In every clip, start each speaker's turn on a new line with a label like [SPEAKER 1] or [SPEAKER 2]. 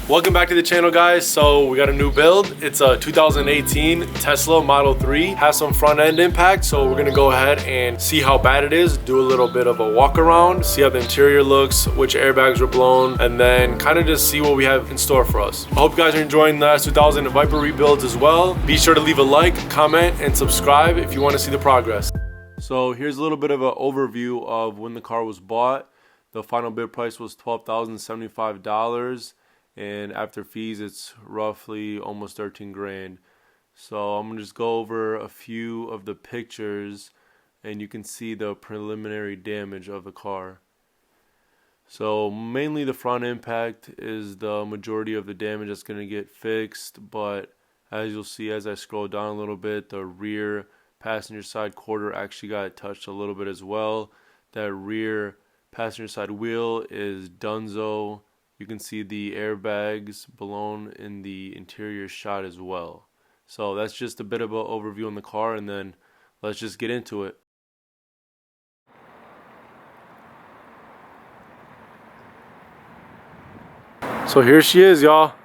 [SPEAKER 1] Welcome back to the channel, guys. So we got a new build. It's a 2018 Tesla Model 3. Has some front end impact, so we're gonna go ahead and see how bad it is, do a little bit of a walk around, see how the interior looks, which airbags were blown, and then kind of just see what we have in store for us. I hope you guys are enjoying the 2000 Viper rebuilds as well. Be sure to leave a like, comment, and subscribe if you want to see the progress. So here's a little bit of an overview of when the car was bought. The final bid price was $12,075. And after fees, it's roughly almost 13 grand. So I'm gonna just go over a few of the pictures and you can see the preliminary damage of the car. So mainly the front impact is the majority of the damage that's gonna get fixed, but as you'll see as I scroll down a little bit, the rear passenger side quarter actually got touched a little bit as well. That rear passenger side wheel is donezo. You can see the airbags blown in the interior shot as well. So that's just a bit of an overview on the car, and then let's just get into it. So here she is, y'all.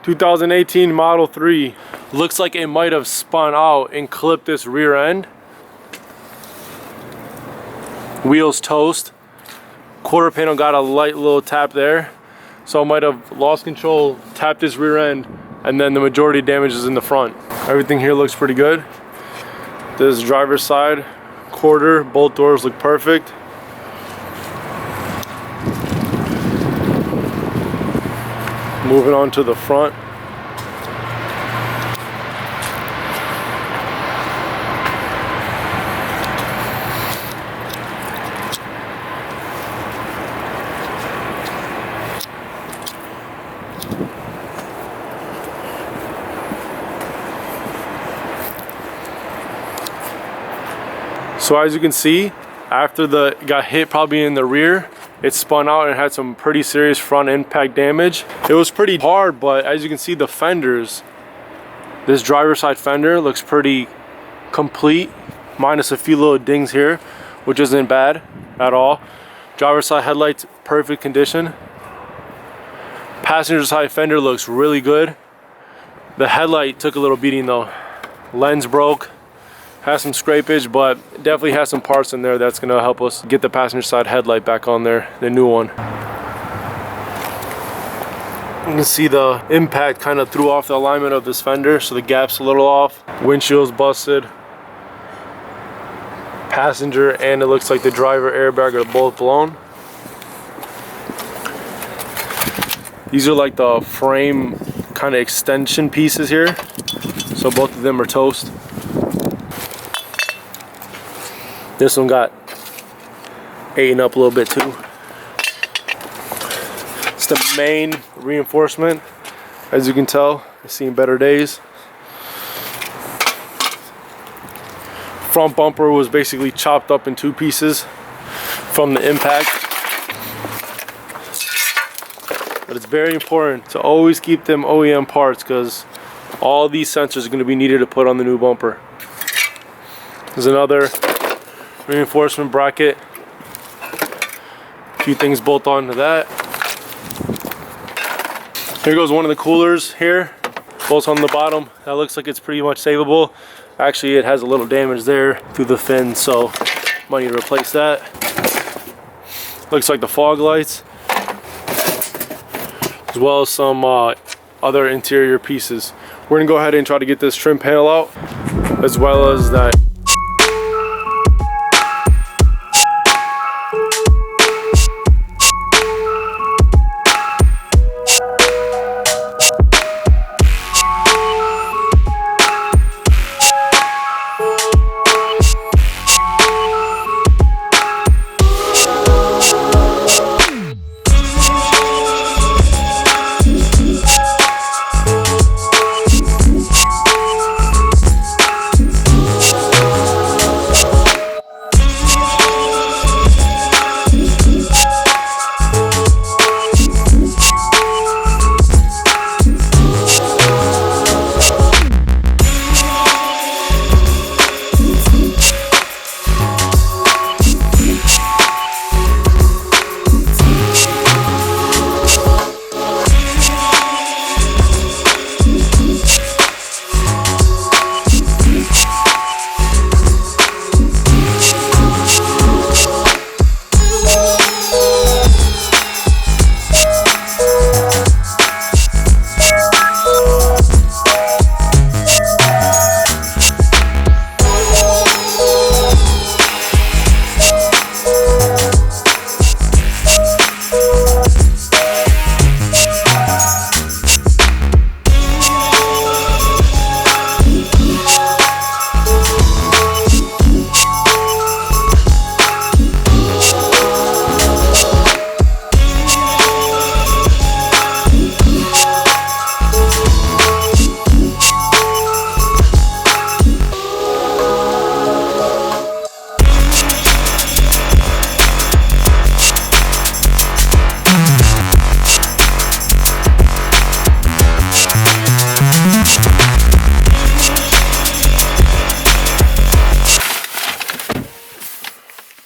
[SPEAKER 1] 2018 Model 3. Looks like it might have spun out and clipped this rear end. Wheels toast. Quarter panel got a light little tap there, so I might have lost control, tapped this rear end, and then the majority of damage is in the front. Everything here looks pretty good. This driver's side quarter, both doors look perfect. Moving on to the front. So as you can see, after it got hit probably in the rear, it spun out and had some pretty serious front impact damage. It was pretty hard, but as you can see, the fenders, this driver's side fender looks pretty complete, minus a few little dings here, which isn't bad at all. Driver's side headlights, perfect condition. Passenger side fender looks really good. The headlight took a little beating though. Lens broke. Has some scrapage, but definitely has some parts in there that's gonna help us get the passenger side headlight back on there, the new one. You can see the impact kind of threw off the alignment of this fender, so the gap's a little off. Windshield's busted. Passenger and it looks like the driver airbag are both blown. These are like the frame kind of extension pieces here, so both of them are toast. This one got eaten up a little bit too. It's the main reinforcement. As you can tell, it's seen better days. Front bumper was basically chopped up in two pieces from the impact. But it's very important to always keep them OEM parts because all these sensors are going to be needed to put on the new bumper. There's another reinforcement bracket. A few things bolt onto that. Here goes one of the coolers here. Bolts on the bottom. That looks like it's pretty much savable. Actually, it has a little damage there through the fin, so might need to replace that. Looks like the fog lights, as well as some other interior pieces. We're gonna go ahead and try to get this trim panel out, as well as that.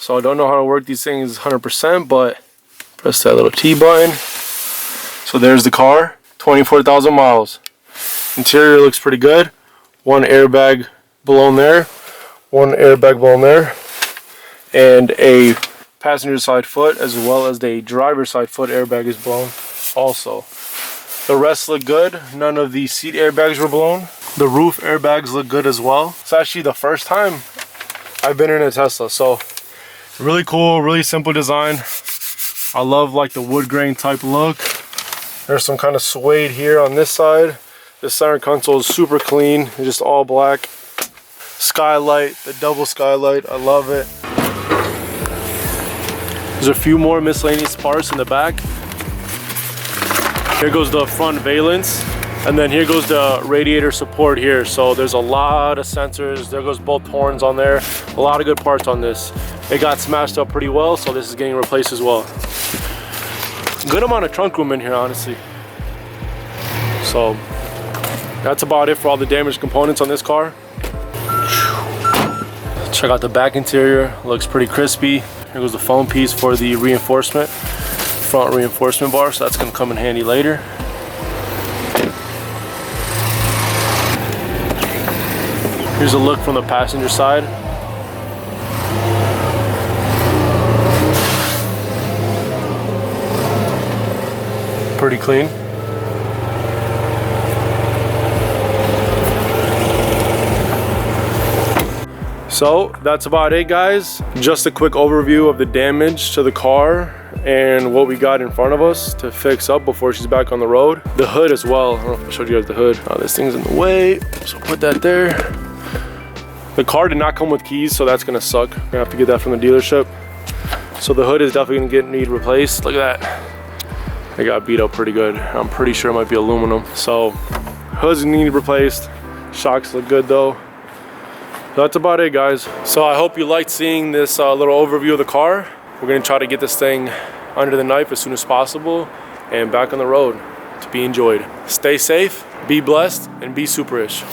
[SPEAKER 1] So I don't know how to work these things 100%, but press that little T button. So there's the car, 24,000 miles. Interior looks pretty good. One airbag blown there, one airbag blown there, and a passenger side foot as well as the driver's side foot airbag is blown also. The rest look good. None of the seat airbags were blown. The roof airbags look good as well. It's actually the first time I've been in a Tesla, so really cool, really simple design. I love like the wood grain type look. There's some kind of suede here on this side. The center console is super clean. It's just all black. Skylight, the double skylight, I love it. There's a few more miscellaneous parts in the back. Here goes the front valence, and then here goes the radiator support here. So there's a lot of sensors. There goes both horns on there. A lot of good parts on this. It got smashed up pretty well, so this is getting replaced as well. Good amount of trunk room in here, honestly. So that's about it for all the damaged components on this car. Check out the back interior, looks pretty crispy. Here goes the foam piece for the reinforcement, front reinforcement bar, so that's gonna come in handy later. Here's a look from the passenger side. Pretty clean. So that's about it, guys. Just a quick overview of the damage to the car and what we got in front of us to fix up before she's back on the road. The hood as well. I don't know if I showed you guys the hood. Oh, this thing's in the way, so put that there. The car did not come with keys, so that's gonna suck. We're gonna have to get that from the dealership. So the hood is definitely gonna need replaced. Look at that. It got beat up pretty good. I'm pretty sure it might be aluminum. So hood's gonna need replaced. Shocks look good though. That's about it, guys. So I hope you liked seeing this little overview of the car. We're gonna try to get this thing under the knife as soon as possible and back on the road to be enjoyed. Stay safe, be blessed, and be superish.